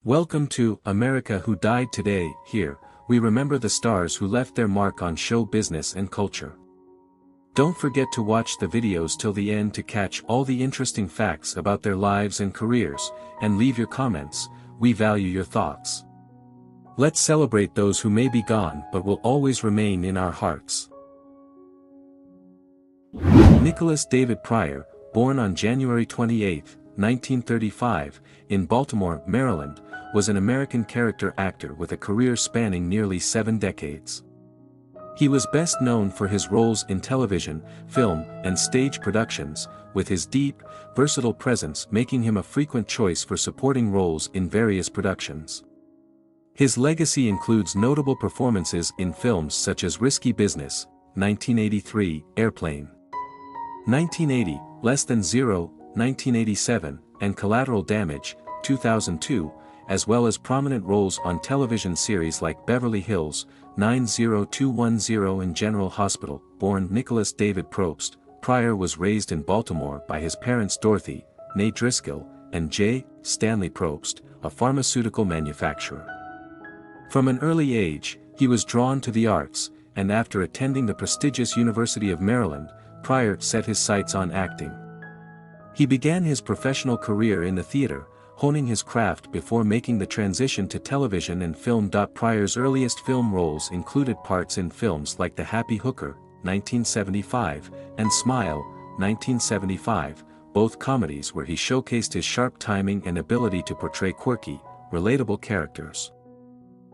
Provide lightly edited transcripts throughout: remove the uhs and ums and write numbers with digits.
Welcome to America Who Died Today. Here, we remember the stars who left their mark on show business and culture. Don't forget to watch the videos till the end to catch all the interesting facts about their lives and careers, and leave your comments. We value your thoughts. Let's celebrate those who may be gone but will always remain in our hearts. Nicholas David Pryor, born on January 28, 1935, in Baltimore, Maryland, was an American character actor with a career spanning nearly 7 decades. He was best known for his roles in television, film, and stage productions, with his deep, versatile presence making him a frequent choice for supporting roles in various productions. His legacy includes notable performances in films such as Risky Business, 1983, Airplane, 1980, Less Than Zero, 1987, and Collateral Damage, 2002, as well as prominent roles on television series like Beverly Hills, 90210 and General Hospital. Born Nicholas David Probst, Pryor was raised in Baltimore by his parents Dorothy, née Driscoll, and J. Stanley Probst, a pharmaceutical manufacturer. From an early age, he was drawn to the arts, and after attending the prestigious University of Maryland, Pryor set his sights on acting. He began his professional career in the theater, honing his craft before making the transition to television and film. Pryor's earliest film roles included parts in films like The Happy Hooker, 1975, and Smile, 1975, both comedies where he showcased his sharp timing and ability to portray quirky, relatable characters.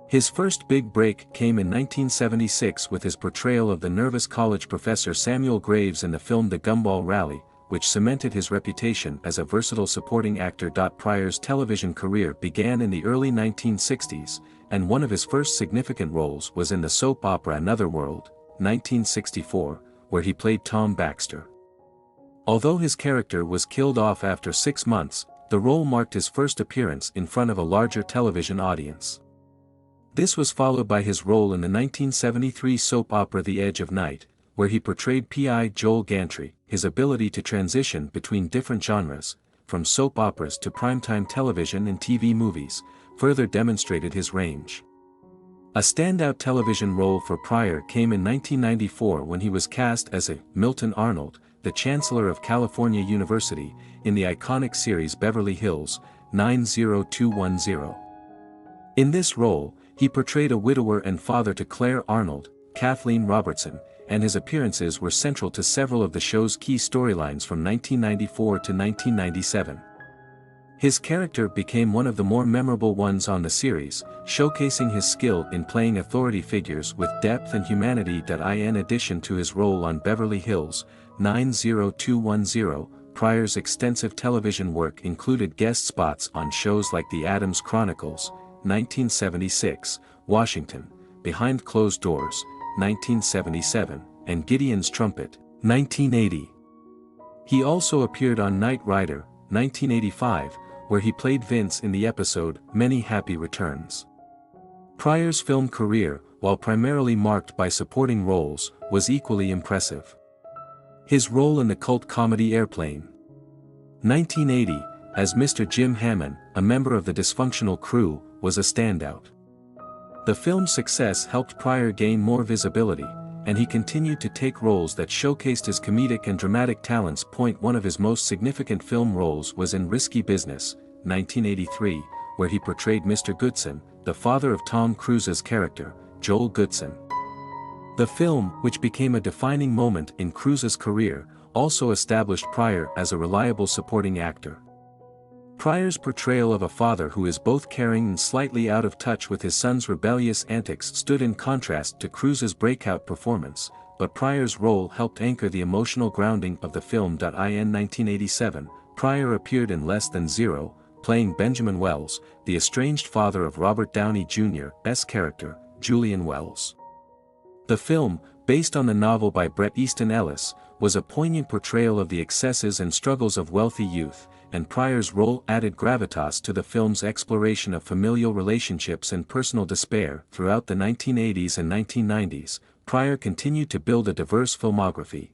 His first big break came in 1976 with his portrayal of the nervous college professor Samuel Graves in the film The Gumball Rally, which cemented his reputation as a versatile supporting actor. Pryor's television career began in the early 1960s, and one of his first significant roles was in the soap opera Another World, 1964, where he played Tom Baxter. Although his character was killed off after 6 months, the role marked his first appearance in front of a larger television audience. This was followed by his role in the 1973 soap opera The Edge of Night, where he portrayed P.I. Joel Gantry. His ability to transition between different genres, from soap operas to primetime television and TV movies, further demonstrated his range. A standout television role for Pryor came in 1994 when he was cast as a Milton Arnold, the Chancellor of California University, in the iconic series Beverly Hills, 90210. In this role, he portrayed a widower and father to Claire Arnold, Kathleen Robertson, and his appearances were central to several of the show's key storylines from 1994 to 1997. His character became one of the more memorable ones on the series, showcasing his skill in playing authority figures with depth and humanity. In addition to his role on Beverly Hills, 90210, Pryor's extensive television work included guest spots on shows like The Addams Chronicles, 1976, Washington, Behind Closed Doors, 1977, and Gideon's Trumpet, 1980. He also appeared on Knight Rider, 1985, where he played Vince in the episode Many Happy Returns. Pryor's film career, while primarily marked by supporting roles, was equally impressive. His role in the cult comedy Airplane, 1980, as Mr. Jim Hammond, a member of the dysfunctional crew, was a standout. The film's success helped Pryor gain more visibility, and he continued to take roles that showcased his comedic and dramatic talents. One of his most significant film roles was in Risky Business, 1983, where he portrayed Mr. Goodson, the father of Tom Cruise's character, Joel Goodson. The film, which became a defining moment in Cruise's career, also established Pryor as a reliable supporting actor. Pryor's portrayal of a father who is both caring and slightly out of touch with his son's rebellious antics stood in contrast to Cruise's breakout performance, but Pryor's role helped anchor the emotional grounding of the film. In 1987, Pryor appeared in Less Than Zero, playing Benjamin Wells, the estranged father of Robert Downey Jr.'s character, Julian Wells. The film, based on the novel by Bret Easton Ellis, was a poignant portrayal of the excesses and struggles of wealthy youth, and Pryor's role added gravitas to the film's exploration of familial relationships and personal despair. Throughout the 1980s and 1990s, Pryor continued to build a diverse filmography.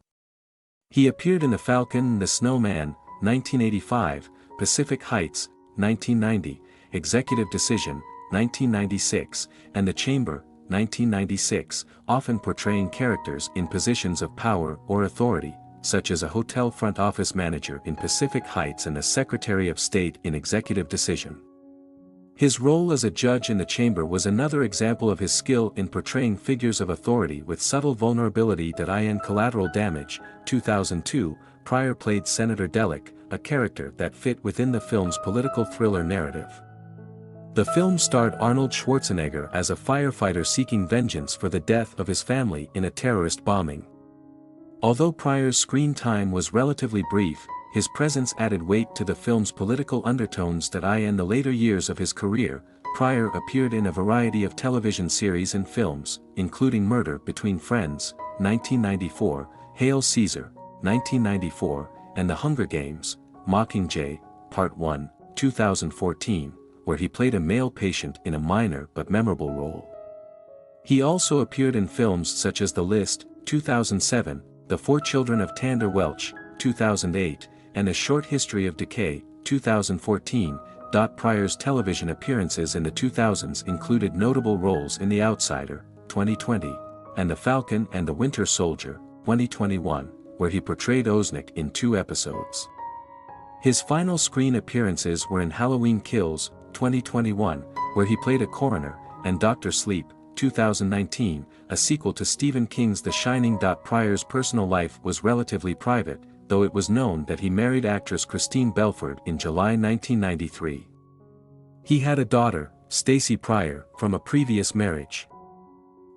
He appeared in The Falcon and the Snowman, 1985, Pacific Heights, 1990, Executive Decision, 1996, and The Chamber, 1996, often portraying characters in positions of power or authority, such as a hotel front office manager in Pacific Heights and a Secretary of State in Executive Decision. His role as a judge in The Chamber was another example of his skill in portraying figures of authority with subtle vulnerability. In Collateral Damage, 2002, Pryor played Senator Alec, a character that fit within the film's political thriller narrative. The film starred Arnold Schwarzenegger as a firefighter seeking vengeance for the death of his family in a terrorist bombing. Although Pryor's screen time was relatively brief, his presence added weight to the film's political undertones. In the later years of his career, Pryor appeared in a variety of television series and films, including Murder Between Friends, 1994, Hail Caesar, 1994, and The Hunger Games, Mockingjay, Part 1, 2014, where he played a male patient in a minor but memorable role. He also appeared in films such as The List, 2007, The Four Children of Tander Welch, 2008, and A Short History of Decay, 2014. Pryor's television appearances in the 2000s included notable roles in The Outsider, 2020, and The Falcon and the Winter Soldier, 2021, where he portrayed Oznik in 2 episodes. His final screen appearances were in Halloween Kills, 2021, where he played a coroner, and Dr. Sleep, 2019, a sequel to Stephen King's The Shining. Pryor's personal life was relatively private, though it was known that he married actress Christine Belford in July 1993. He had a daughter, Stacey Pryor, from a previous marriage.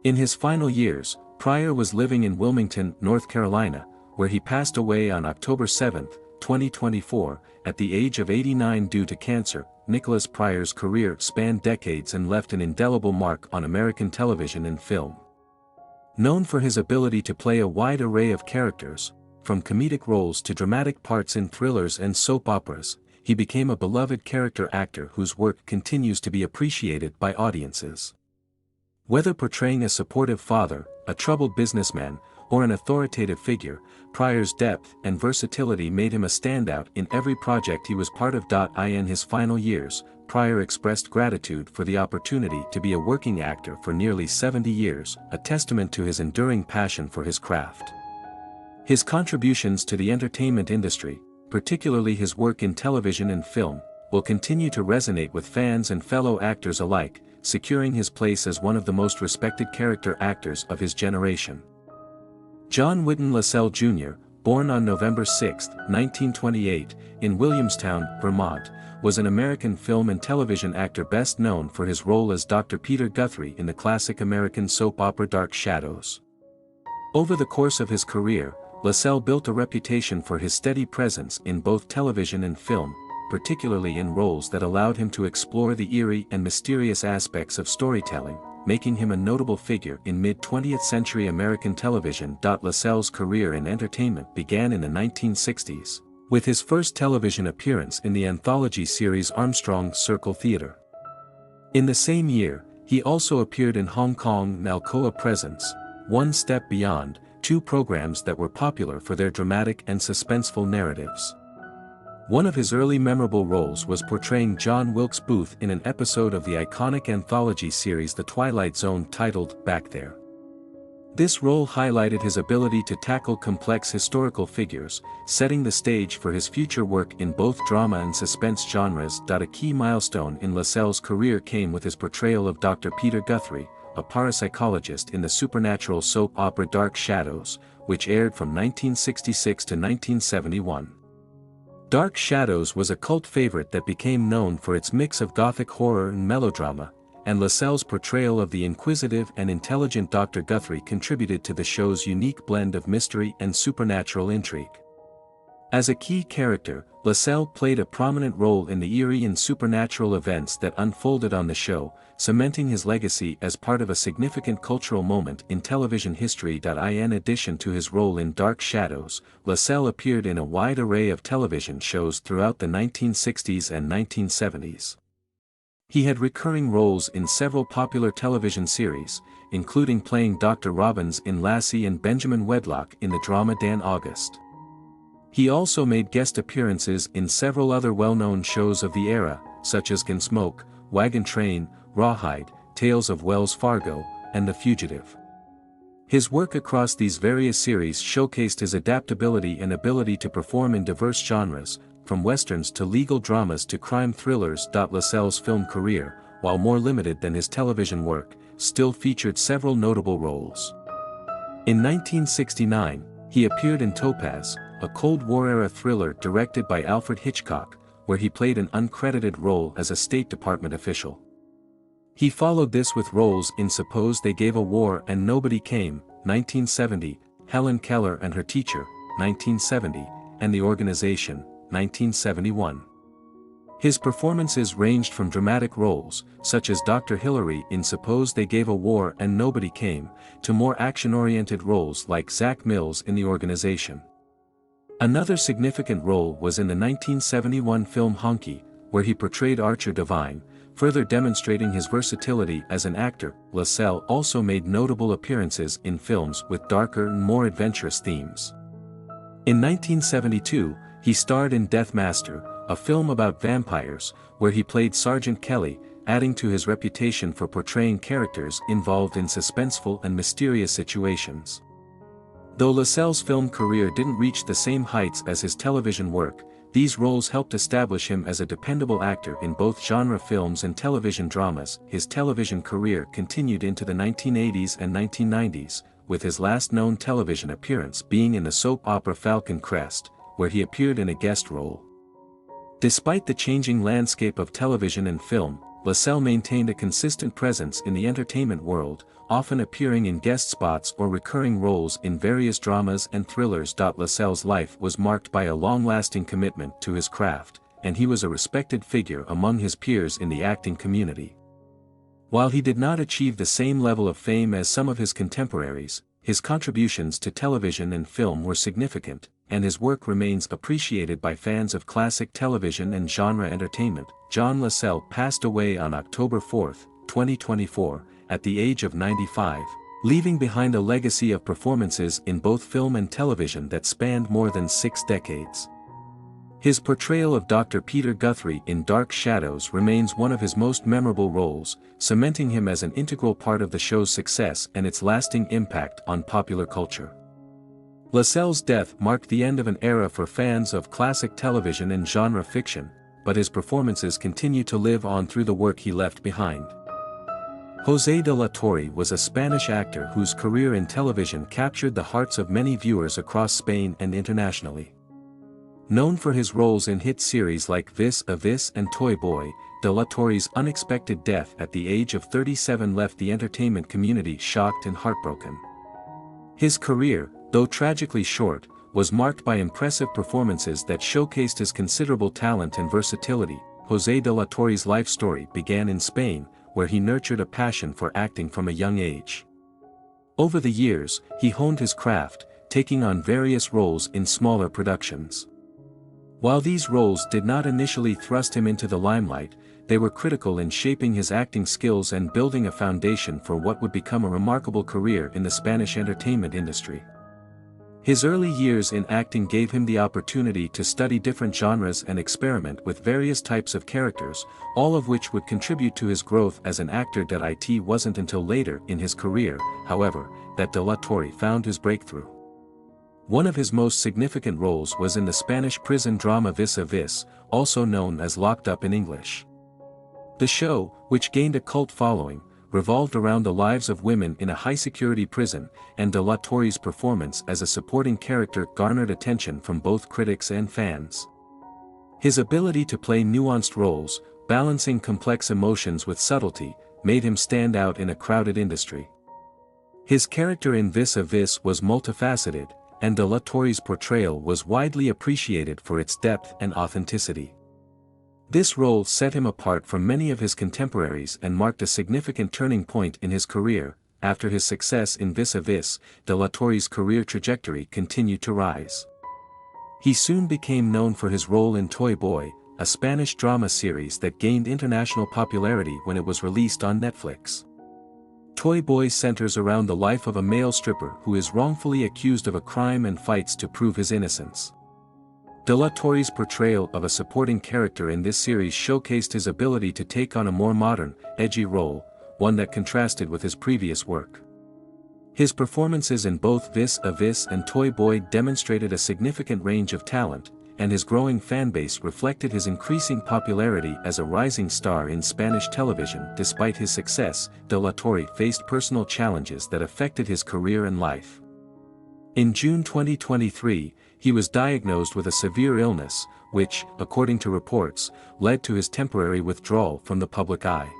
In his final years, Pryor was living in Wilmington, North Carolina, where he passed away on October 7, 2024, at the age of 89 due to cancer. Nicholas Pryor's career spanned decades and left an indelible mark on American television and film. Known for his ability to play a wide array of characters, from comedic roles to dramatic parts in thrillers and soap operas, he became a beloved character actor whose work continues to be appreciated by audiences. Whether portraying a supportive father, a troubled businessman, or an authoritative figure, Pryor's depth and versatility made him a standout in every project he was part of. In his final years, Pryor expressed gratitude for the opportunity to be a working actor for nearly 70 years, a testament to his enduring passion for his craft. His contributions to the entertainment industry, particularly his work in television and film, will continue to resonate with fans and fellow actors alike, securing his place as one of the most respected character actors of his generation. John Witten LaSalle Jr., born on November 6, 1928, in Williamstown, Vermont, was an American film and television actor best known for his role as Dr. Peter Guthrie in the classic American soap opera Dark Shadows. Over the course of his career, LaSalle built a reputation for his steady presence in both television and film, particularly in roles that allowed him to explore the eerie and mysterious aspects of storytelling, making him a notable figure in mid-20th century American television. LaSalle's career in entertainment began in the 1960s, with his first television appearance in the anthology series Armstrong's Circle Theater. In the same year, he also appeared in Hong Kong Alcoa Presents, One Step Beyond, 2 programs that were popular for their dramatic and suspenseful narratives. One of his early memorable roles was portraying John Wilkes Booth in an episode of the iconic anthology series The Twilight Zone titled Back There. This role highlighted his ability to tackle complex historical figures, setting the stage for his future work in both drama and suspense genres. A key milestone in LaSalle's career came with his portrayal of Dr. Peter Guthrie, a parapsychologist in the supernatural soap opera Dark Shadows, which aired from 1966 to 1971. Dark Shadows was a cult favorite that became known for its mix of gothic horror and melodrama, and LaSalle's portrayal of the inquisitive and intelligent Dr. Guthrie contributed to the show's unique blend of mystery and supernatural intrigue. As a key character, LaSalle played a prominent role in the eerie and supernatural events that unfolded on the show, cementing his legacy as part of a significant cultural moment in television history. In addition to his role in Dark Shadows, LaSalle appeared in a wide array of television shows throughout the 1960s and 1970s. He had recurring roles in several popular television series, including playing Dr. Robbins in Lassie and Benjamin Wedlock in the drama Dan August. He also made guest appearances in several other well-known shows of the era, such as Gunsmoke, Wagon Train, Rawhide, Tales of Wells Fargo, and The Fugitive. His work across these various series showcased his adaptability and ability to perform in diverse genres, from westerns to legal dramas to crime thrillers. Lell's film career, while more limited than his television work, still featured several notable roles. In 1969, he appeared in Topaz, a Cold War-era thriller directed by Alfred Hitchcock, where he played an uncredited role as a State Department official. He followed this with roles in Suppose They Gave a War and Nobody Came, 1970, Helen Keller and Her Teacher, 1970, and The Organization, 1971. His performances ranged from dramatic roles, such as Dr. Hillary in Suppose They Gave a War and Nobody Came, to more action-oriented roles like Zach Mills in The Organization. Another significant role was in the 1971 film Honky, where he portrayed Archer Devine, further demonstrating his versatility as an actor. Lell also made notable appearances in films with darker and more adventurous themes. In 1972, he starred in Death Master, a film about vampires, where he played Sergeant Kelly, adding to his reputation for portraying characters involved in suspenseful and mysterious situations. Though Lell's film career didn't reach the same heights as his television work, these roles helped establish him as a dependable actor in both genre films and television dramas. His television career continued into the 1980s and 1990s, with his last known television appearance being in the soap opera Falcon Crest, where he appeared in a guest role. Despite the changing landscape of television and film, Lell maintained a consistent presence in the entertainment world, often appearing in guest spots or recurring roles in various dramas and thrillers. Lell's life was marked by a long-lasting commitment to his craft, and he was a respected figure among his peers in the acting community. While he did not achieve the same level of fame as some of his contemporaries, his contributions to television and film were significant, and his work remains appreciated by fans of classic television and genre entertainment. John Lell passed away on October 4, 2024, at the age of 95, leaving behind a legacy of performances in both film and television that spanned more than 6 decades. His portrayal of Dr. Peter Guthrie in Dark Shadows remains one of his most memorable roles, cementing him as an integral part of the show's success and its lasting impact on popular culture. Lell's death marked the end of an era for fans of classic television and genre fiction, but his performances continue to live on through the work he left behind. José de la Torre was a Spanish actor whose career in television captured the hearts of many viewers across Spain and internationally. Known for his roles in hit series like Vis a Vis and Toy Boy, de la Torre's unexpected death at the age of 37 left the entertainment community shocked and heartbroken. His career, though tragically short, was marked by impressive performances that showcased his considerable talent and versatility. José de la Torre's life story began in Spain, where he nurtured a passion for acting from a young age. Over the years, he honed his craft, taking on various roles in smaller productions. While these roles did not initially thrust him into the limelight, they were critical in shaping his acting skills and building a foundation for what would become a remarkable career in the Spanish entertainment industry. His early years in acting gave him the opportunity to study different genres and experiment with various types of characters, all of which would contribute to his growth as an actor. It wasn't until later in his career, however, that de la Torre found his breakthrough. One of his most significant roles was in the Spanish prison drama Vis a Vis, also known as Locked Up in English. The show, which gained a cult following, revolved around the lives of women in a high-security prison, and de la Torre's performance as a supporting character garnered attention from both critics and fans. His ability to play nuanced roles, balancing complex emotions with subtlety, made him stand out in a crowded industry. His character in Vis a Vis was multifaceted, and de la Torre's portrayal was widely appreciated for its depth and authenticity. This role set him apart from many of his contemporaries and marked a significant turning point in his career. After his success in Vis a Vis, de la Torre's career trajectory continued to rise. He soon became known for his role in Toy Boy, a Spanish drama series that gained international popularity when it was released on Netflix. Toy Boy centers around the life of a male stripper who is wrongfully accused of a crime and fights to prove his innocence. De La Torre's portrayal of a supporting character in this series showcased his ability to take on a more modern, edgy role, one that contrasted with his previous work. His performances in both Vis-a-Vis and Toy Boy demonstrated a significant range of talent, and his growing fanbase reflected his increasing popularity as a rising star in Spanish television. Despite his success, De La Torre faced personal challenges that affected his career and life. In June 2023, he was diagnosed with a severe illness, which, according to reports, led to his temporary withdrawal from the public eye.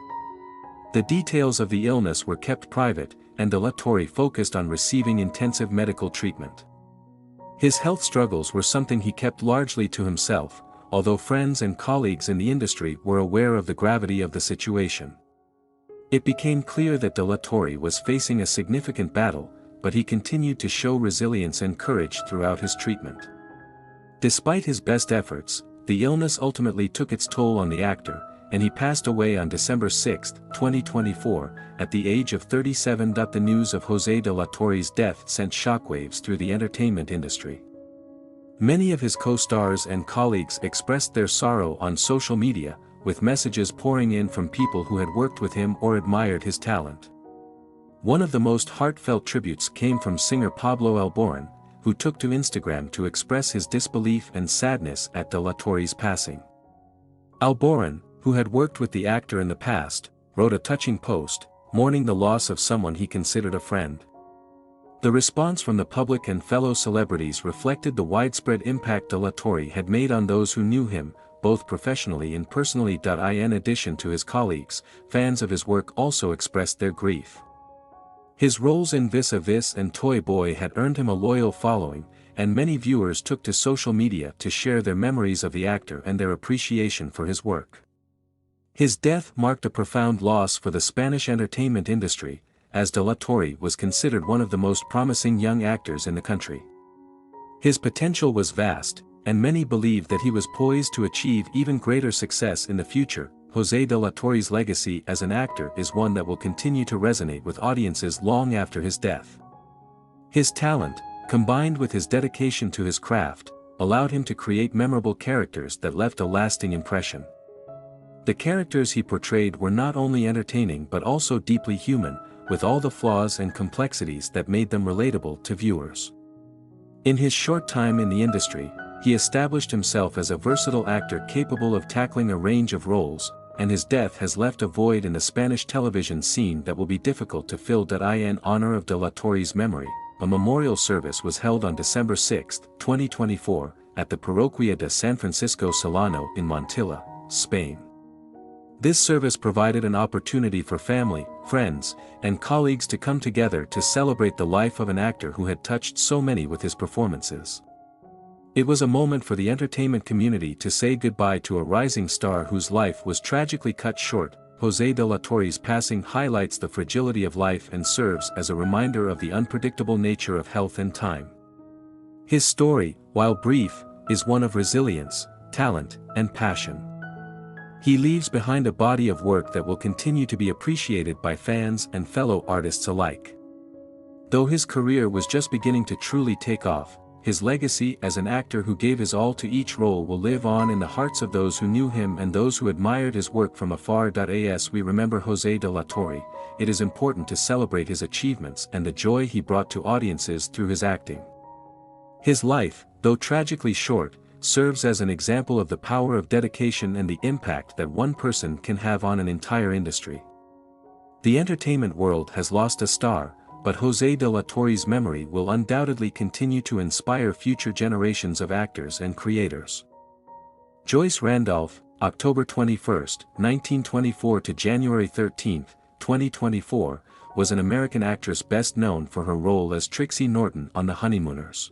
The details of the illness were kept private, and De La Torre focused on receiving intensive medical treatment. His health struggles were something he kept largely to himself, although friends and colleagues in the industry were aware of the gravity of the situation. It became clear that De La Torre was facing a significant battle, but he continued to show resilience and courage throughout his treatment. Despite his best efforts, the illness ultimately took its toll on the actor, and he passed away on December 6, 2024, at the age of 37. The news of José de la Torre's death sent shockwaves through the entertainment industry. Many of his co-stars and colleagues expressed their sorrow on social media, with messages pouring in from people who had worked with him or admired his talent. One of the most heartfelt tributes came from singer Pablo Alborán, who took to Instagram to express his disbelief and sadness at De La Torre's passing. Alborán, who had worked with the actor in the past, wrote a touching post, mourning the loss of someone he considered a friend. The response from the public and fellow celebrities reflected the widespread impact De La Torre had made on those who knew him, both professionally and personally. In addition to his colleagues, fans of his work also expressed their grief. His roles in Vis-a-Vis and Toy Boy had earned him a loyal following, and many viewers took to social media to share their memories of the actor and their appreciation for his work. His death marked a profound loss for the Spanish entertainment industry, as De La Torre was considered one of the most promising young actors in the country. His potential was vast, and many believed that he was poised to achieve even greater success in the future. José de la Torre's legacy as an actor is one that will continue to resonate with audiences long after his death. His talent, combined with his dedication to his craft, allowed him to create memorable characters that left a lasting impression. The characters he portrayed were not only entertaining but also deeply human, with all the flaws and complexities that made them relatable to viewers. In his short time in the industry, he established himself as a versatile actor capable of tackling a range of roles, and his death has left a void in the Spanish television scene that will be difficult to fill. In honor of De La Torre's memory, a memorial service was held on December 6, 2024, at the Parroquia de San Francisco Solano in Montilla, Spain. This service provided an opportunity for family, friends, and colleagues to come together to celebrate the life of an actor who had touched so many with his performances. It was a moment for the entertainment community to say goodbye to a rising star whose life was tragically cut short. José de la Torre's passing highlights the fragility of life and serves as a reminder of the unpredictable nature of health and time. His story, while brief, is one of resilience, talent, and passion. He leaves behind a body of work that will continue to be appreciated by fans and fellow artists alike. Though his career was just beginning to truly take off, his legacy as an actor who gave his all to each role will live on in the hearts of those who knew him and those who admired his work from afar. As we remember José de la Torre, it is important to celebrate his achievements and the joy he brought to audiences through his acting. His life, though tragically short, serves as an example of the power of dedication and the impact that one person can have on an entire industry. The entertainment world has lost a star, but José de la Torre's memory will undoubtedly continue to inspire future generations of actors and creators. Joyce Randolph, October 21, 1924 to January 13, 2024, was an American actress best known for her role as Trixie Norton on The Honeymooners.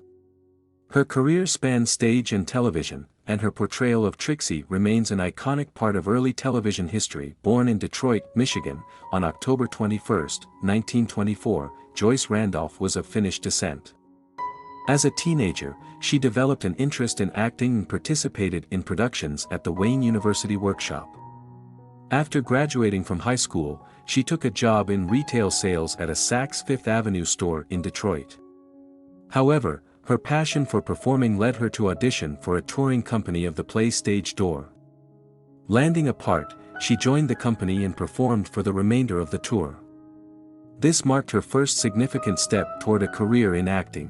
Her career spanned stage and television, and her portrayal of Trixie remains an iconic part of early television history. Born in Detroit, Michigan, on October 21, 1924, Joyce Randolph was of Finnish descent. As a teenager, she developed an interest in acting and participated in productions at the Wayne University Workshop. After graduating from high school, she took a job in retail sales at a Saks Fifth Avenue store in Detroit. However, Her passion for performing led her to audition for a touring company of the play stage door. Landing a part, she joined the company and performed for the remainder of the tour. This marked her first significant step toward a career in acting.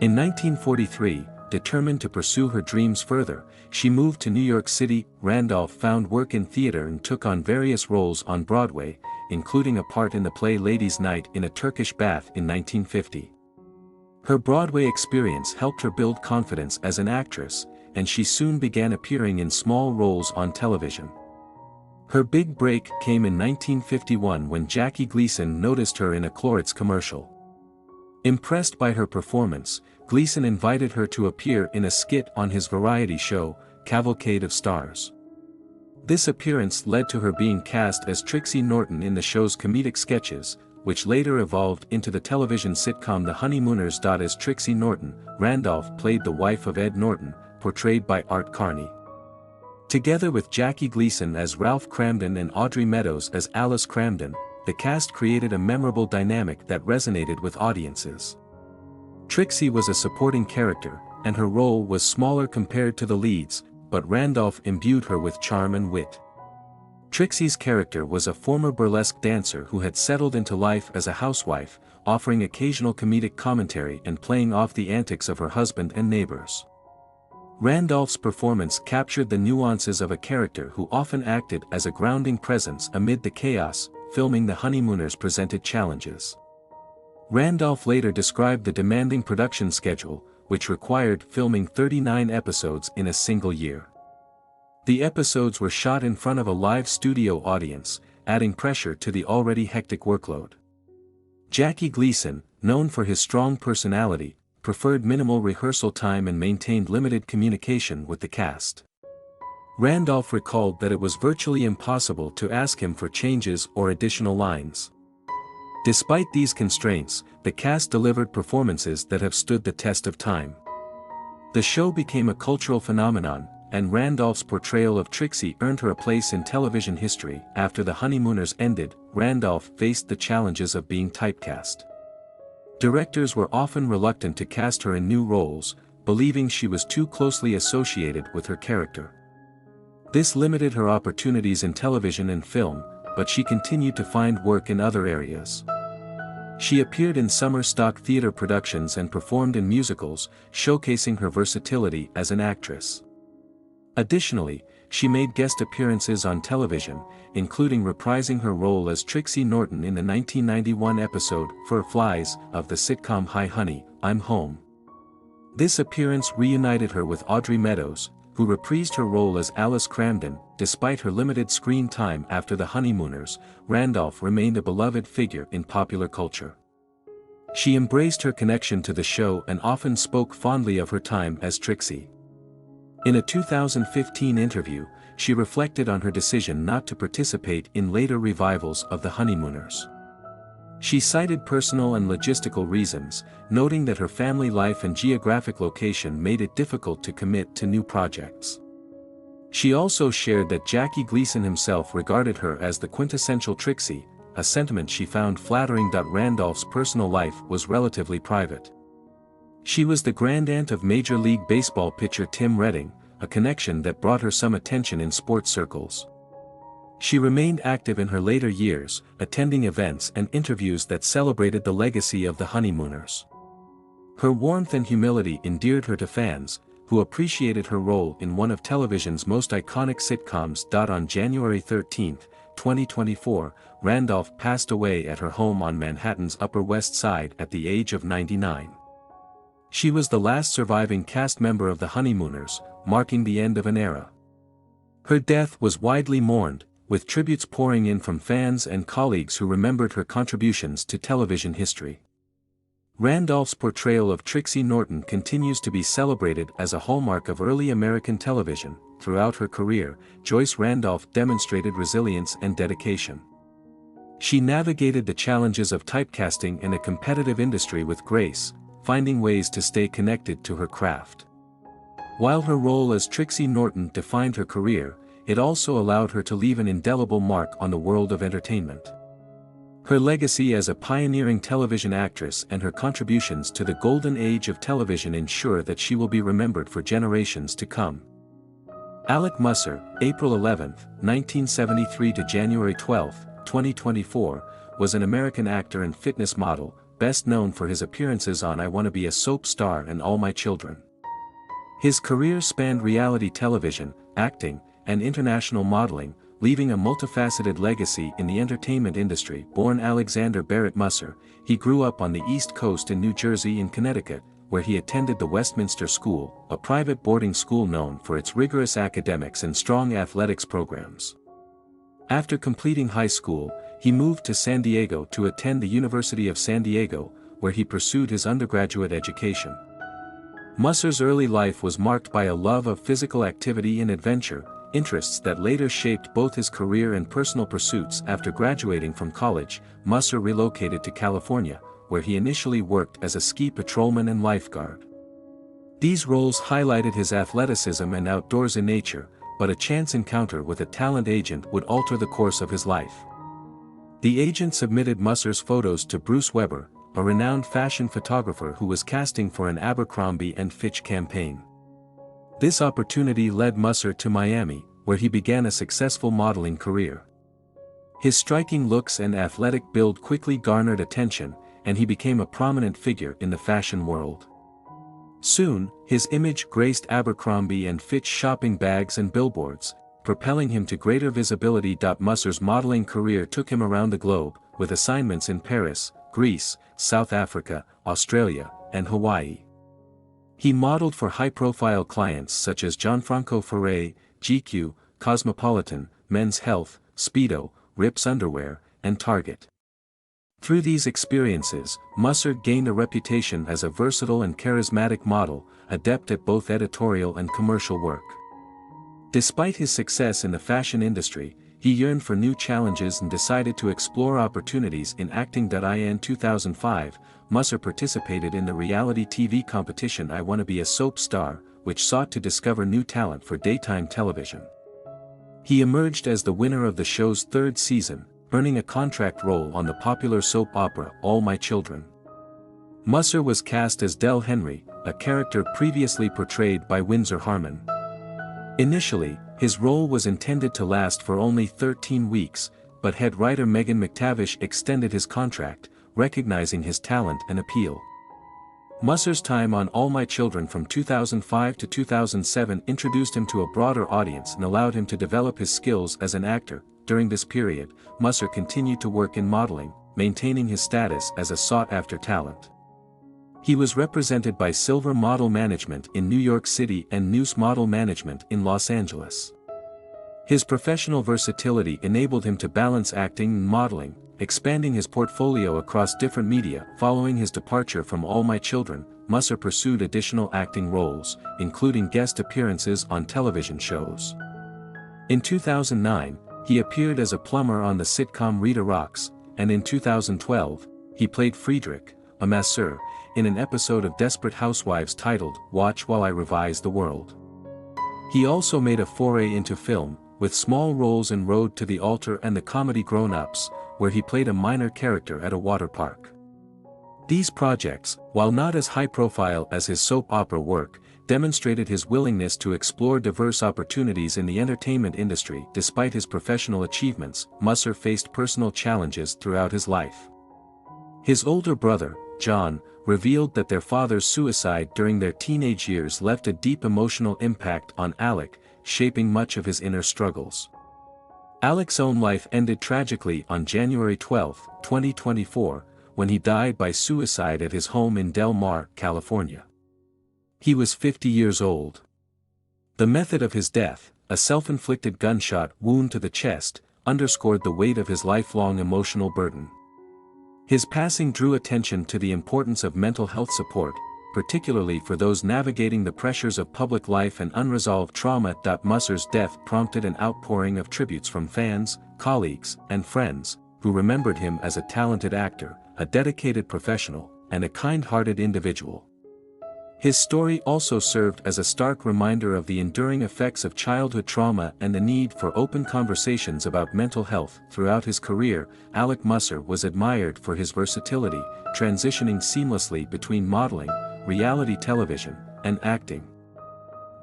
In 1943, determined to pursue her dreams further, she moved to New York City. Randolph found work in theater and took on various roles on Broadway, including a part in the play Ladies' Night in a Turkish Bath in 1950. Her Broadway experience helped her build confidence as an actress, and she soon began appearing in small roles on television. Her big break came in 1951 when Jackie Gleason noticed her in a Clorox commercial. Impressed by her performance, Gleason invited her to appear in a skit on his variety show, Cavalcade of Stars. This appearance led to her being cast as Trixie Norton in the show's comedic sketches, which later evolved into the television sitcom The Honeymooners. As Trixie Norton, Randolph played the wife of Ed Norton, portrayed by Art Carney. Together with Jackie Gleason as Ralph Cramden and Audrey Meadows as Alice Cramden, the cast created a memorable dynamic that resonated with audiences. Trixie was a supporting character, and her role was smaller compared to the leads, but Randolph imbued her with charm and wit. Trixie's character was a former burlesque dancer who had settled into life as a housewife, offering occasional comedic commentary and playing off the antics of her husband and neighbors. Randolph's performance captured the nuances of a character who often acted as a grounding presence amid the chaos. Filming The Honeymooners presented challenges. Randolph later described the demanding production schedule, which required filming 39 episodes in a single year. The episodes were shot in front of a live studio audience, adding pressure to the already hectic workload. Jackie Gleason, known for his strong personality, preferred minimal rehearsal time and maintained limited communication with the cast. Randolph recalled that it was virtually impossible to ask him for changes or additional lines. Despite these constraints, the cast delivered performances that have stood the test of time. The show became a cultural phenomenon, and Randolph's portrayal of Trixie earned her a place in television history. After The Honeymooners ended, Randolph faced the challenges of being typecast. Directors were often reluctant to cast her in new roles, believing she was too closely associated with her character. This limited her opportunities in television and film, but she continued to find work in other areas. She appeared in summer stock theater productions and performed in musicals, showcasing her versatility as an actress. Additionally, she made guest appearances on television, including reprising her role as Trixie Norton in the 1991 episode Fur Flies of the sitcom Hi Honey, I'm Home. This appearance reunited her with Audrey Meadows, who reprised her role as Alice Cramden. Despite her limited screen time after The Honeymooners, Randolph remained a beloved figure in popular culture. She embraced her connection to the show and often spoke fondly of her time as Trixie. In a 2015 interview, she reflected on her decision not to participate in later revivals of The Honeymooners. She cited personal and logistical reasons, noting that her family life and geographic location made it difficult to commit to new projects. She also shared that Jackie Gleason himself regarded her as the quintessential Trixie, a sentiment she found flattering. Randolph's personal life was relatively private. She was the grandaunt of Major League Baseball pitcher Tim Redding, a connection that brought her some attention in sports circles. She remained active in her later years, attending events and interviews that celebrated the legacy of the Honeymooners. Her warmth and humility endeared her to fans, who appreciated her role in one of television's most iconic sitcoms. On January 13, 2024, Randolph passed away at her home on Manhattan's Upper West Side at the age of 99. She was the last surviving cast member of the Honeymooners, marking the end of an era. Her death was widely mourned, with tributes pouring in from fans and colleagues who remembered her contributions to television history. Randolph's portrayal of Trixie Norton continues to be celebrated as a hallmark of early American television. Throughout her career, Joyce Randolph demonstrated resilience and dedication. She navigated the challenges of typecasting in a competitive industry with grace, finding ways to stay connected to her craft. While her role as Trixie Norton defined her career, it also allowed her to leave an indelible mark on the world of entertainment. Her legacy as a pioneering television actress and her contributions to the golden age of television ensure that she will be remembered for generations to come. Alec Musser, April 11, 1973 to January 12, 2024, was an American actor and fitness model, best known for his appearances on I Wanna Be a Soap Star and All My Children. His career spanned reality television, acting, and international modeling, leaving a multifaceted legacy in the entertainment industry. Born Alexander Barrett Musser, he grew up on the East Coast in New Jersey and Connecticut, where he attended the Westminster School, a private boarding school known for its rigorous academics and strong athletics programs. After completing high school, he moved to San Diego to attend the University of San Diego, where he pursued his undergraduate education. Musser's early life was marked by a love of physical activity and adventure, interests that later shaped both his career and personal pursuits. After graduating from college, Musser relocated to California, where he initially worked as a ski patrolman and lifeguard. These roles highlighted his athleticism and outdoorsy nature, but a chance encounter with a talent agent would alter the course of his life. The agent submitted Musser's photos to Bruce Weber, a renowned fashion photographer who was casting for an Abercrombie & Fitch campaign. This opportunity led Musser to Miami, where he began a successful modeling career. His striking looks and athletic build quickly garnered attention, and he became a prominent figure in the fashion world. Soon, his image graced Abercrombie & Fitch shopping bags and billboards, propelling him to greater visibility. Musser's modeling career took him around the globe, with assignments in Paris, Greece, South Africa, Australia, and Hawaii. He modeled for high-profile clients such as Gianfranco Ferré, GQ, Cosmopolitan, Men's Health, Speedo, Rips Underwear, and Target. Through these experiences, Musser gained a reputation as a versatile and charismatic model, adept at both editorial and commercial work. Despite his success in the fashion industry, he yearned for new challenges and decided to explore opportunities in acting. In 2005, Musser participated in the reality TV competition I Wanna Be a Soap Star, which sought to discover new talent for daytime television. He emerged as the winner of the show's third season, earning a contract role on the popular soap opera All My Children. Musser was cast as Del Henry, a character previously portrayed by Windsor Harmon. Initially, his role was intended to last for only 13 weeks, but head writer Megan McTavish extended his contract, recognizing his talent and appeal. Musser's time on All My Children from 2005 to 2007 introduced him to a broader audience and allowed him to develop his skills as an actor. During this period, Musser continued to work in modeling, maintaining his status as a sought-after talent. He was represented by Silver Model Management in New York City and Noose Model Management in Los Angeles. His professional versatility enabled him to balance acting and modeling, expanding his portfolio across different media. Following his departure from All My Children, Musser pursued additional acting roles, including guest appearances on television shows. In 2009, he appeared as a plumber on the sitcom Rita Rocks, and in 2012, he played Friedrich, a masseur, in an episode of Desperate Housewives titled Watch While I Revise the World. He also made a foray into film, with small roles in Road to the Altar and the comedy Grown Ups, where he played a minor character at a water park. These projects, while not as high-profile as his soap opera work, demonstrated his willingness to explore diverse opportunities in the entertainment industry. Despite his professional achievements, Musser faced personal challenges throughout his life. His older brother, John, revealed that their father's suicide during their teenage years left a deep emotional impact on Alec, shaping much of his inner struggles. Alec's own life ended tragically on January 12, 2024, when he died by suicide at his home in Del Mar, California. He was 50 years old. The method of his death, a self-inflicted gunshot wound to the chest, underscored the weight of his lifelong emotional burden. His passing drew attention to the importance of mental health support, particularly for those navigating the pressures of public life and unresolved trauma. Musser's death prompted an outpouring of tributes from fans, colleagues, and friends, who remembered him as a talented actor, a dedicated professional, and a kind-hearted individual. His story also served as a stark reminder of the enduring effects of childhood trauma and the need for open conversations about mental health. Throughout his career, Alec Musser was admired for his versatility, transitioning seamlessly between modeling, reality television, and acting.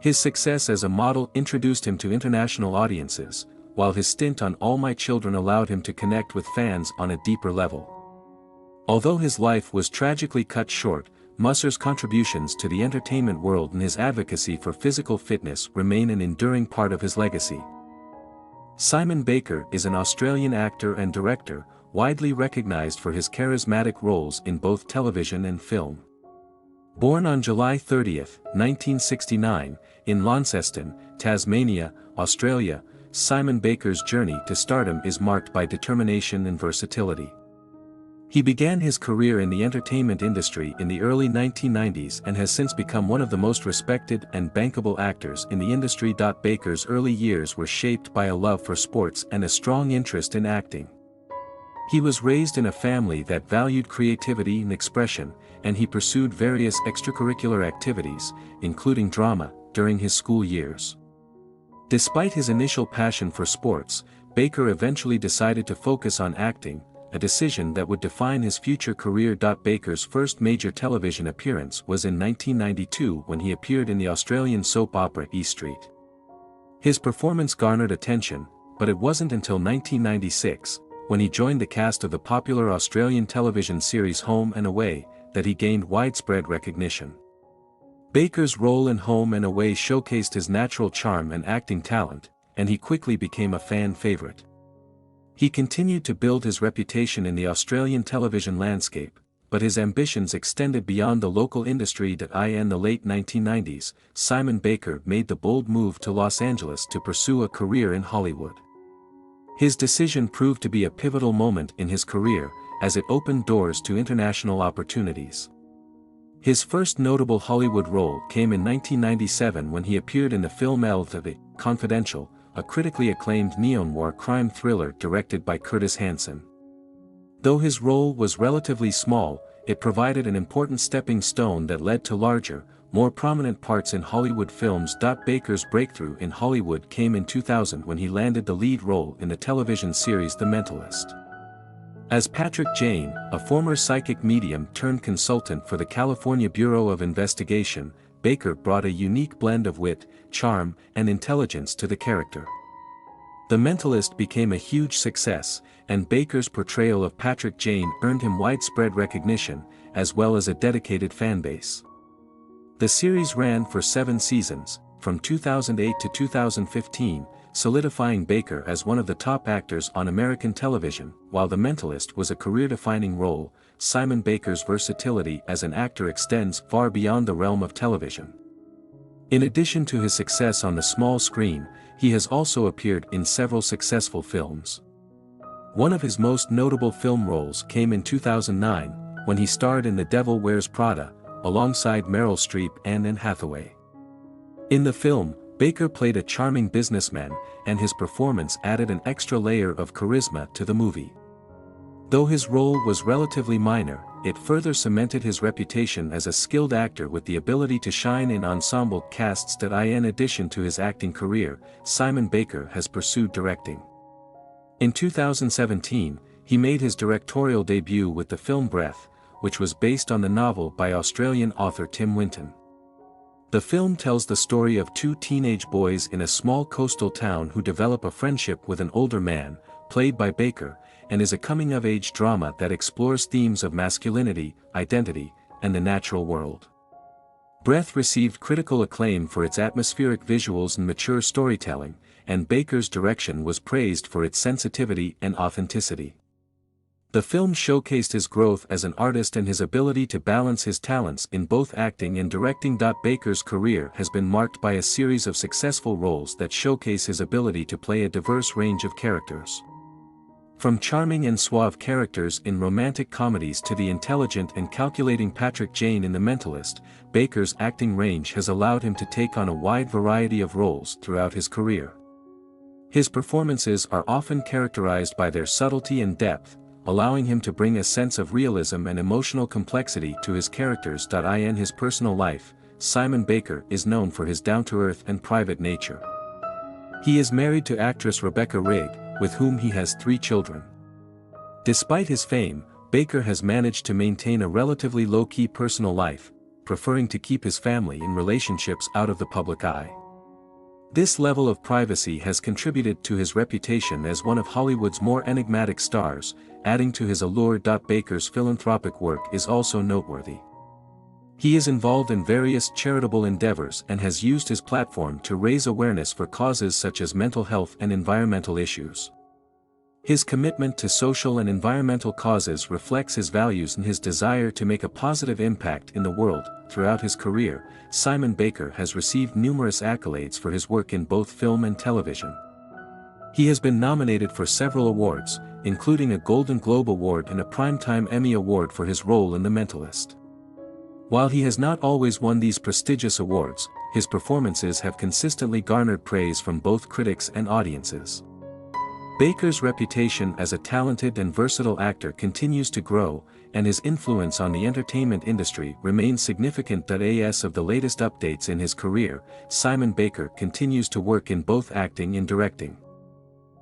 His success as a model introduced him to international audiences, while his stint on All My Children allowed him to connect with fans on a deeper level. Although his life was tragically cut short, Musser's contributions to the entertainment world and his advocacy for physical fitness remain an enduring part of his legacy. Simon Baker is an Australian actor and director, widely recognized for his charismatic roles in both television and film. Born on July 30, 1969, in Launceston, Tasmania, Australia, Simon Baker's journey to stardom is marked by determination and versatility. He began his career in the entertainment industry in the early 1990s and has since become one of the most respected and bankable actors in the industry. Baker's early years were shaped by a love for sports and a strong interest in acting. He was raised in a family that valued creativity and expression, and he pursued various extracurricular activities, including drama, during his school years. Despite his initial passion for sports, Baker eventually decided to focus on acting, a decision that would define his future career. Baker's first major television appearance was in 1992 when he appeared in the Australian soap opera E Street. His performance garnered attention, but it wasn't until 1996, when he joined the cast of the popular Australian television series Home and Away, that he gained widespread recognition. Baker's role in Home and Away showcased his natural charm and acting talent, and he quickly became a fan favorite. He continued to build his reputation in the Australian television landscape, but his ambitions extended beyond the local industry. In the late 1990s, Simon Baker made the bold move to Los Angeles to pursue a career in Hollywood. His decision proved to be a pivotal moment in his career, as it opened doors to international opportunities. His first notable Hollywood role came in 1997 when he appeared in the film Lell, Confidential, a critically acclaimed neo-noir crime thriller directed by Curtis Hanson. Though his role was relatively small, it provided an important stepping stone that led to larger, more prominent parts in Hollywood films. Baker's breakthrough in Hollywood came in 2000 when he landed the lead role in the television series The Mentalist. As Patrick Jane, a former psychic medium turned consultant for the California Bureau of Investigation, Baker brought a unique blend of wit, charm, and intelligence to the character. The Mentalist became a huge success, and Baker's portrayal of Patrick Jane earned him widespread recognition, as well as a dedicated fanbase. The series ran for 7 seasons, from 2008 to 2015, solidifying Baker as one of the top actors on American television. While The Mentalist was a career-defining role, Simon Baker's versatility as an actor extends far beyond the realm of television. In addition to his success on the small screen, he has also appeared in several successful films. One of his most notable film roles came in 2009, when he starred in The Devil Wears Prada, alongside Meryl Streep and Anne Hathaway. In the film, Baker played a charming businessman, and his performance added an extra layer of charisma to the movie. Though his role was relatively minor, it further cemented his reputation as a skilled actor with the ability to shine in ensemble casts. In addition to his acting career, Simon Baker has pursued directing. In 2017, he made his directorial debut with the film Breath, which was based on the novel by Australian author Tim Winton. The film tells the story of 2 teenage boys in a small coastal town who develop a friendship with an older man, played by Baker, and is a coming-of-age drama that explores themes of masculinity, identity, and the natural world. Breath received critical acclaim for its atmospheric visuals and mature storytelling, and Baker's direction was praised for its sensitivity and authenticity. The film showcased his growth as an artist and his ability to balance his talents in both acting and directing. Baker's career has been marked by a series of successful roles that showcase his ability to play a diverse range of characters. From charming and suave characters in romantic comedies to the intelligent and calculating Patrick Jane in The Mentalist, Baker's acting range has allowed him to take on a wide variety of roles throughout his career. His performances are often characterized by their subtlety and depth, allowing him to bring a sense of realism and emotional complexity to his characters. In his personal life, Simon Baker is known for his down-to-earth and private nature. He is married to actress Rebecca Rigg, with whom he has 3 children. Despite his fame, Baker has managed to maintain a relatively low-key personal life, preferring to keep his family and relationships out of the public eye. This level of privacy has contributed to his reputation as one of Hollywood's more enigmatic stars, adding to his allure. Baker's philanthropic work is also noteworthy. He is involved in various charitable endeavors and has used his platform to raise awareness for causes such as mental health and environmental issues. His commitment to social and environmental causes reflects his values and his desire to make a positive impact in the world. Throughout his career, Simon Baker has received numerous accolades for his work in both film and television. He has been nominated for several awards, including a Golden Globe Award and a Primetime Emmy Award for his role in The Mentalist. While he has not always won these prestigious awards, his performances have consistently garnered praise from both critics and audiences. Baker's reputation as a talented and versatile actor continues to grow, and his influence on the entertainment industry remains significant. As of the latest updates in his career, Simon Baker continues to work in both acting and directing.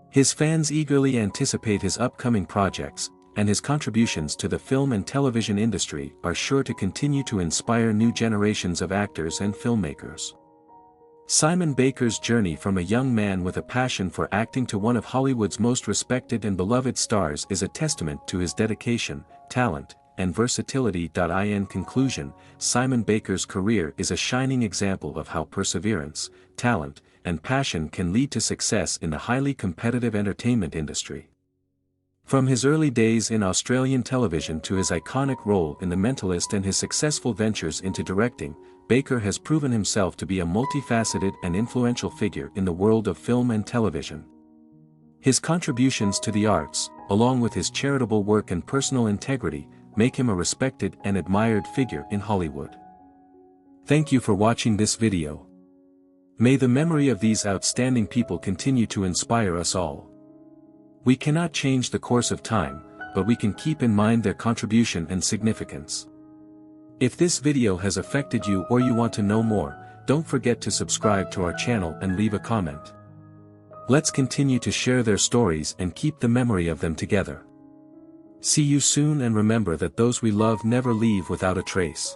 His fans eagerly anticipate his upcoming projects, and his contributions to the film and television industry are sure to continue to inspire new generations of actors and filmmakers. Simon Baker's journey from a young man with a passion for acting to one of Hollywood's most respected and beloved stars is a testament to his dedication, talent, and versatility. In conclusion, Simon Baker's career is a shining example of how perseverance, talent, and passion can lead to success in the highly competitive entertainment industry. From his early days in Australian television to his iconic role in The Mentalist and his successful ventures into directing, Baker has proven himself to be a multifaceted and influential figure in the world of film and television. His contributions to the arts, along with his charitable work and personal integrity, make him a respected and admired figure in Hollywood. Thank you for watching this video. May the memory of these outstanding people continue to inspire us all. We cannot change the course of time, but we can keep in mind their contribution and significance. If this video has affected you or you want to know more, don't forget to subscribe to our channel and leave a comment. Let's continue to share their stories and keep the memory of them together. See you soon, and remember that those we love never leave without a trace.